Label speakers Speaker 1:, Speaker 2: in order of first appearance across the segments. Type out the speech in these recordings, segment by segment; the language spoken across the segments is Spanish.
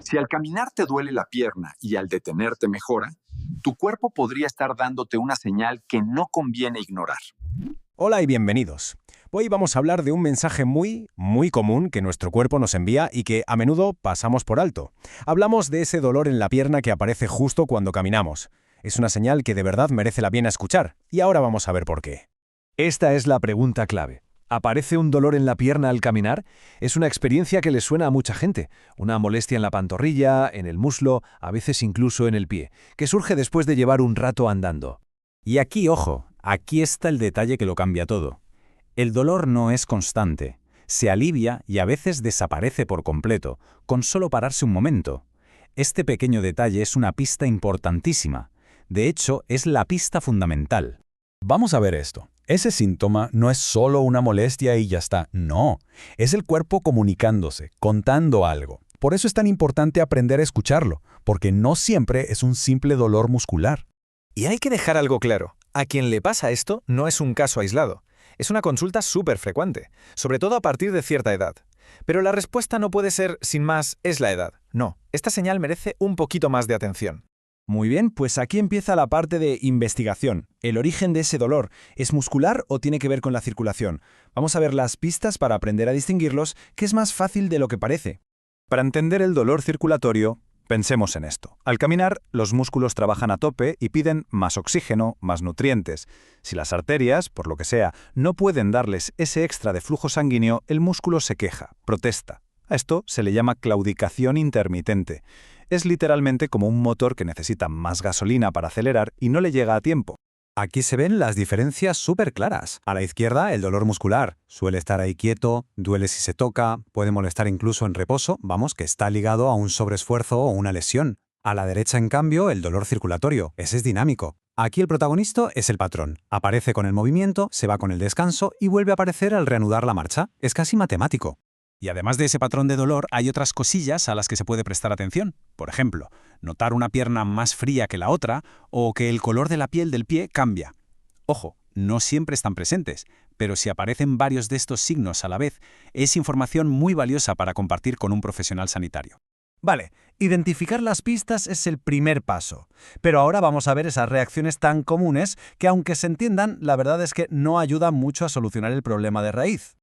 Speaker 1: Si al caminar te duele la pierna y al detenerte mejora, tu cuerpo podría estar dándote una señal que no conviene ignorar.
Speaker 2: Hola y bienvenidos. Hoy vamos a hablar de un mensaje muy común que nuestro cuerpo nos envía y que a menudo pasamos por alto. Hablamos de ese dolor en la pierna que aparece justo cuando caminamos. Es una señal que de verdad merece la pena escuchar, y ahora vamos a ver por qué.
Speaker 3: Esta es la pregunta clave. ¿Aparece un dolor en la pierna al caminar? Es una experiencia que le suena a mucha gente. Una molestia en la pantorrilla, en el muslo, a veces incluso en el pie, que surge después de llevar un rato andando.
Speaker 2: Y aquí, ojo, aquí está el detalle que lo cambia todo. El dolor no es constante. Se alivia y a veces desaparece por completo, con solo pararse un momento. Este pequeño detalle es una pista importantísima. De hecho, es la pista fundamental.
Speaker 4: Vamos a ver esto. Ese síntoma no es solo una molestia y ya está. No, es el cuerpo comunicándose, contando algo. Por eso es tan importante aprender a escucharlo, porque no siempre es un simple dolor muscular.
Speaker 5: Y hay que dejar algo claro. A quien le pasa esto no es un caso aislado. Es una consulta súper frecuente, sobre todo a partir de cierta edad. Pero la respuesta no puede ser, sin más, es la edad. No, esta señal merece un poquito más de atención.
Speaker 2: Muy bien, pues aquí empieza la parte de investigación. El origen de ese dolor, ¿es muscular o tiene que ver con la circulación? Vamos a ver las pistas para aprender a distinguirlos, que es más fácil de lo que parece.
Speaker 6: Para entender el dolor circulatorio, pensemos en esto. Al caminar, los músculos trabajan a tope y piden más oxígeno, más nutrientes. Si las arterias, por lo que sea, no pueden darles ese extra de flujo sanguíneo, el músculo se queja, protesta. A esto se le llama claudicación intermitente. Es literalmente como un motor que necesita más gasolina para acelerar y no le llega a tiempo.
Speaker 3: Aquí se ven las diferencias súper claras. A la izquierda, el dolor muscular. Suele estar ahí quieto, duele si se toca, puede molestar incluso en reposo, vamos, que está ligado a un sobreesfuerzo o una lesión. A la derecha, en cambio, el dolor circulatorio. Ese es dinámico. Aquí el protagonista es el patrón. Aparece con el movimiento, se va con el descanso y vuelve a aparecer al reanudar la marcha. Es casi matemático.
Speaker 2: Y además de ese patrón de dolor, hay otras cosillas a las que se puede prestar atención. Por ejemplo, notar una pierna más fría que la otra o que el color de la piel del pie cambia. Ojo, no siempre están presentes, pero si aparecen varios de estos signos a la vez, es información muy valiosa para compartir con un profesional sanitario.
Speaker 3: Vale, identificar las pistas es el primer paso. Pero ahora vamos a ver esas reacciones tan comunes que, aunque se entiendan, la verdad es que no ayudan mucho a solucionar el problema de raíz.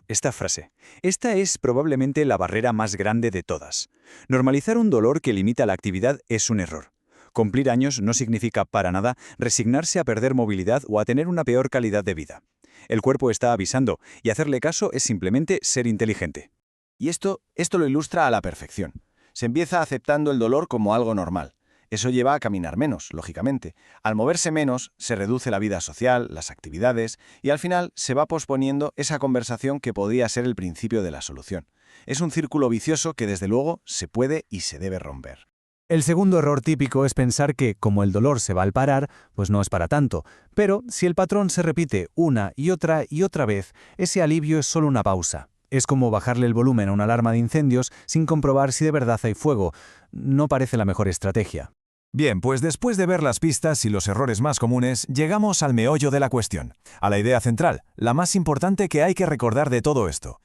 Speaker 6: Esta frase. Esta es probablemente la barrera más grande de todas. Normalizar un dolor que limita la actividad es un error. Cumplir años no significa para nada resignarse a perder movilidad o a tener una peor calidad de vida. El cuerpo está avisando y hacerle caso es simplemente ser inteligente.
Speaker 7: Y esto lo ilustra a la perfección. Se empieza aceptando el dolor como algo normal. Eso lleva a caminar menos, lógicamente. Al moverse menos, se reduce la vida social, las actividades, y al final se va posponiendo esa conversación que podría ser el principio de la solución. Es un círculo vicioso que desde luego se puede y se debe romper.
Speaker 3: El segundo error típico es pensar que, como el dolor se va al parar, pues no es para tanto. Pero si el patrón se repite una y otra vez, ese alivio es solo una pausa. Es como bajarle el volumen a una alarma de incendios sin comprobar si de verdad hay fuego. No parece la mejor estrategia.
Speaker 4: Bien, pues después de ver las pistas y los errores más comunes, llegamos al meollo de la cuestión, a la idea central, la más importante que hay que recordar de todo esto.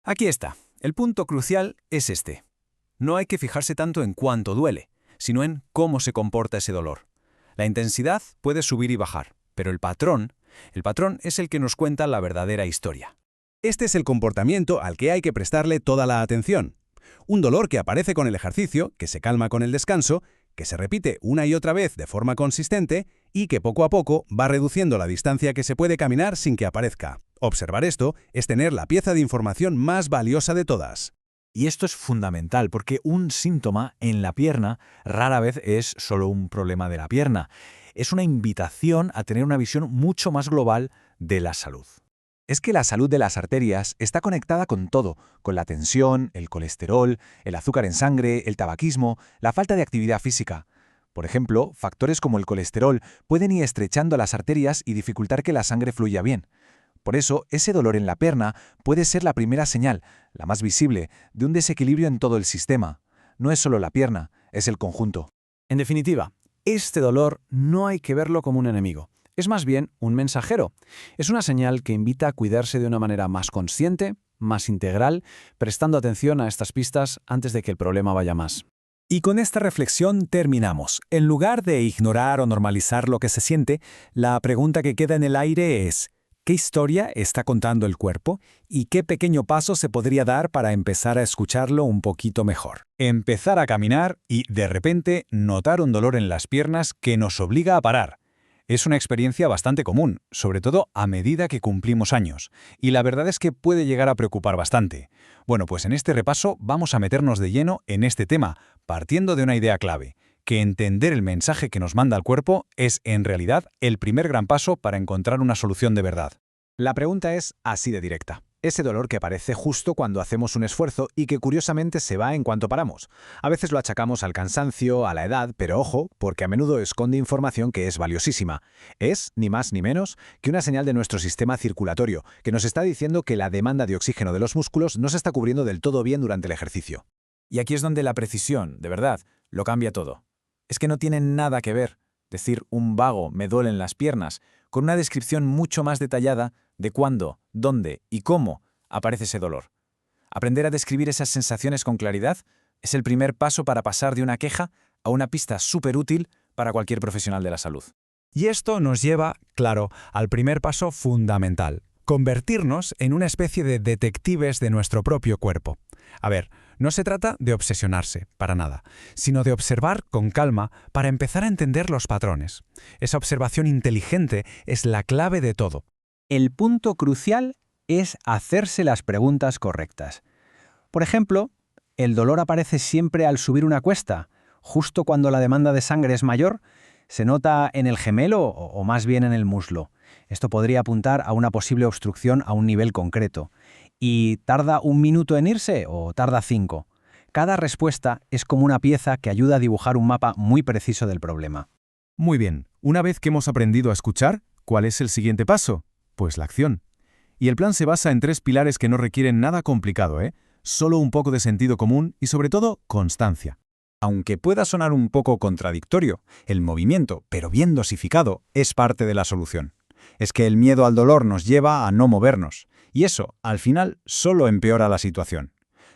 Speaker 2: Aquí está. El punto crucial es este. No hay que fijarse tanto en cuánto duele, sino en cómo se comporta ese dolor. La intensidad puede subir y bajar, pero el patrón es el que nos cuenta la verdadera historia. Este es el comportamiento al que hay que prestarle toda la atención. Un dolor que aparece con el ejercicio, que se calma con el descanso, que se repite una y otra vez de forma consistente y que poco a poco va reduciendo la distancia que se puede caminar sin que aparezca. Observar esto es tener la pieza de información más valiosa de todas.
Speaker 3: Y esto es fundamental porque un síntoma en la pierna rara vez es solo un problema de la pierna. Es una invitación a tener una visión mucho más global de la salud. Es que la salud de las arterias está conectada con todo, con la tensión, el colesterol, el azúcar en sangre, el tabaquismo, la falta de actividad física. Por ejemplo, factores como el colesterol pueden ir estrechando las arterias y dificultar que la sangre fluya bien. Por eso, ese dolor en la pierna puede ser la primera señal, la más visible, de un desequilibrio en todo el sistema. No es solo la pierna, es el conjunto.
Speaker 5: En definitiva, este dolor no hay que verlo como un enemigo. Es más bien un mensajero. Es una señal que invita a cuidarse de una manera más consciente,
Speaker 3: más integral, prestando atención a estas pistas antes de que el problema vaya más.
Speaker 2: Y con esta reflexión terminamos. En lugar de ignorar o normalizar lo que se siente, la pregunta que queda en el aire es: ¿qué historia está contando el cuerpo? ¿Y qué pequeño paso se podría dar para empezar a escucharlo un poquito mejor?
Speaker 4: Empezar a caminar y, de repente, notar un dolor en las piernas que nos obliga a parar. Es una experiencia bastante común, sobre todo a medida que cumplimos años, y la verdad es que puede llegar a preocupar bastante. Bueno, pues en este repaso vamos a meternos de lleno en este tema, partiendo de una idea clave, que entender el mensaje que nos manda el cuerpo es, en realidad, el primer gran paso para encontrar una solución de verdad.
Speaker 3: La pregunta es así de directa. Ese dolor que aparece justo cuando hacemos un esfuerzo y que curiosamente se va en cuanto paramos. A veces lo achacamos al cansancio, a la edad, pero ojo, porque a menudo esconde información que es valiosísima. Es, ni más ni menos, que una señal de nuestro sistema circulatorio, que nos está diciendo que la demanda de oxígeno de los músculos no se está cubriendo del todo bien durante el ejercicio. Y aquí es donde la precisión, de verdad, lo cambia todo. Es que no tiene nada que ver decir un vago me duelen las piernas con una descripción mucho más detallada de cuándo, dónde y cómo aparece ese dolor. Aprender a describir esas sensaciones con claridad es el primer paso para pasar de una queja a una pista súper útil para cualquier profesional de la salud.
Speaker 2: Y esto nos lleva, claro, al primer paso fundamental: convertirnos en una especie de detectives de nuestro propio cuerpo. A ver, no se trata de obsesionarse, para nada, sino de observar con calma para empezar a entender los patrones. Esa observación inteligente es la clave de todo. El punto crucial es hacerse las preguntas correctas. Por ejemplo, ¿el dolor aparece siempre al subir una cuesta, justo cuando la demanda de sangre es mayor? ¿Se nota en el gemelo o más bien en el muslo? Esto podría apuntar a una posible obstrucción a un nivel concreto. ¿Y tarda 1 minuto en irse o tarda 5? Cada respuesta es como una pieza que ayuda a dibujar un mapa muy preciso del problema.
Speaker 4: Muy bien, una vez que hemos aprendido a escuchar, ¿cuál es el siguiente paso? Pues la acción. Y el plan se basa en 3 pilares que no requieren nada complicado, Solo un poco de sentido común y, sobre todo, constancia. Aunque pueda sonar un poco contradictorio, el movimiento, pero bien dosificado, es parte de la solución. Es que el miedo al dolor nos lleva a no movernos, y eso, al final, solo empeora la situación.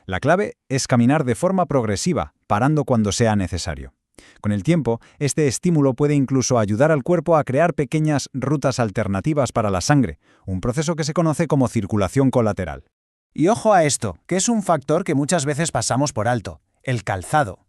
Speaker 4: La clave es caminar de forma progresiva, parando cuando sea necesario. Con el tiempo, este estímulo puede incluso ayudar al cuerpo a crear pequeñas rutas alternativas para la sangre, un proceso que se conoce como circulación colateral.
Speaker 8: Y ojo a esto, que es un factor que muchas veces pasamos por alto: el calzado.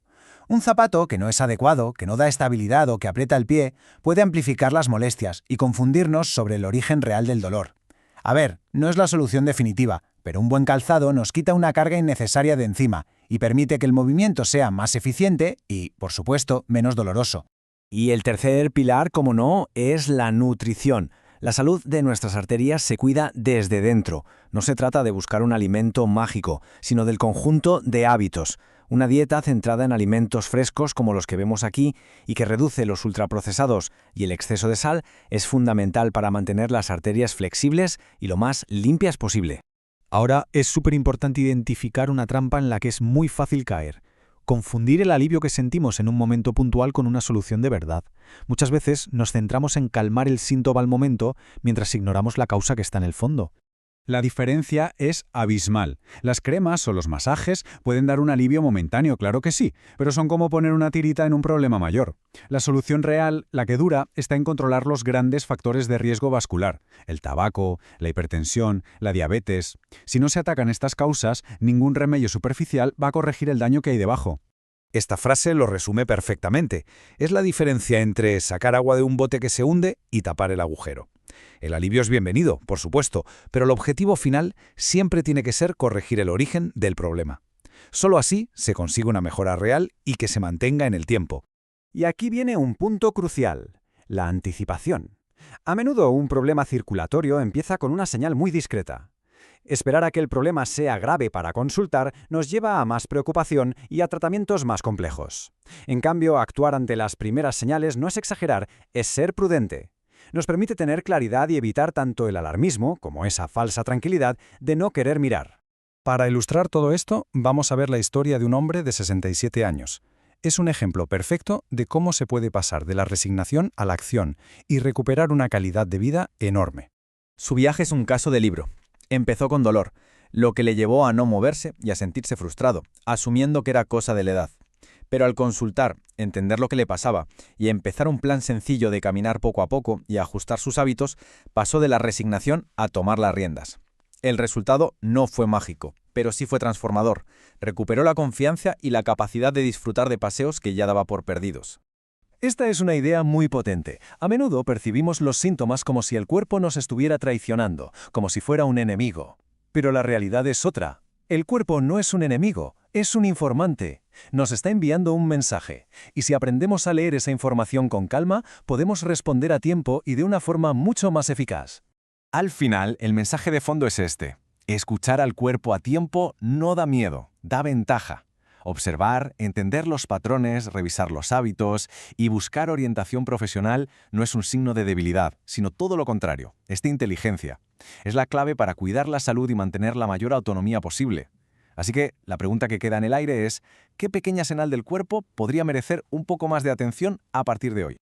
Speaker 8: Un zapato que no es adecuado, que no da estabilidad o que aprieta el pie, puede amplificar las molestias y confundirnos sobre el origen real del dolor. A ver, no es la solución definitiva, pero un buen calzado nos quita una carga innecesaria de encima y permite que el movimiento sea más eficiente y, por supuesto, menos doloroso.
Speaker 3: Y el tercer pilar, como no, es la nutrición. La salud de nuestras arterias se cuida desde dentro. No se trata de buscar un alimento mágico, sino del conjunto de hábitos. Una dieta centrada en alimentos frescos como los que vemos aquí y que reduce los ultraprocesados y el exceso de sal es fundamental para mantener las arterias flexibles y lo más limpias posible. Ahora es súper importante identificar una trampa en la que es muy fácil caer: confundir el alivio que sentimos en un momento puntual con una solución de verdad. Muchas veces nos centramos en calmar el síntoma al momento mientras ignoramos la causa que está en el fondo.
Speaker 4: La diferencia es abismal. Las cremas o los masajes pueden dar un alivio momentáneo, claro que sí, pero son como poner una tirita en un problema mayor. La solución real, la que dura, está en controlar los grandes factores de riesgo vascular: el tabaco, la hipertensión, la diabetes. Si no se atacan estas causas, ningún remedio superficial va a corregir el daño que hay debajo. Esta frase lo resume perfectamente. Es la diferencia entre sacar agua de un bote que se hunde y tapar el agujero. El alivio es bienvenido, por supuesto, pero el objetivo final siempre tiene que ser corregir el origen del problema. Solo así se consigue una mejora real y que se mantenga en el tiempo.
Speaker 3: Y aquí viene un punto crucial: la anticipación. A menudo un problema circulatorio empieza con una señal muy discreta. Esperar a que el problema sea grave para consultar nos lleva a más preocupación y a tratamientos más complejos. En cambio, actuar ante las primeras señales no es exagerar, es ser prudente. Nos permite tener claridad y evitar tanto el alarmismo como esa falsa tranquilidad de no querer mirar.
Speaker 4: Para ilustrar todo esto, vamos a ver la historia de un hombre de 67 años. Es un ejemplo perfecto de cómo se puede pasar de la resignación a la acción y recuperar una calidad de vida enorme.
Speaker 5: Su viaje es un caso de libro. Empezó con dolor. lo que le llevó a no moverse y a sentirse frustrado, asumiendo que era cosa de la edad. Pero al consultar, entender lo que le pasaba y empezar un plan sencillo de caminar poco a poco y ajustar sus hábitos, pasó de la resignación a tomar las riendas. El resultado no fue mágico, pero sí fue transformador. Recuperó la confianza y la capacidad de disfrutar de paseos que ya daba por perdidos.
Speaker 9: Esta es una idea muy potente. A menudo percibimos los síntomas como si el cuerpo nos estuviera traicionando, como si fuera un enemigo. Pero la realidad es otra. El cuerpo no es un enemigo, es un informante. Nos está enviando un mensaje. Y si aprendemos a leer esa información con calma, podemos responder a tiempo y de una forma mucho más eficaz.
Speaker 3: Al final, el mensaje de fondo es este. Escuchar al cuerpo a tiempo no da miedo, da ventaja. Observar, entender los patrones, revisar los hábitos y buscar orientación profesional no es un signo de debilidad, sino todo lo contrario, es de inteligencia. Es la clave para cuidar la salud y mantener la mayor autonomía posible. Así que la pregunta que queda en el aire es, ¿qué pequeña señal del cuerpo podría merecer un poco más de atención a partir de hoy?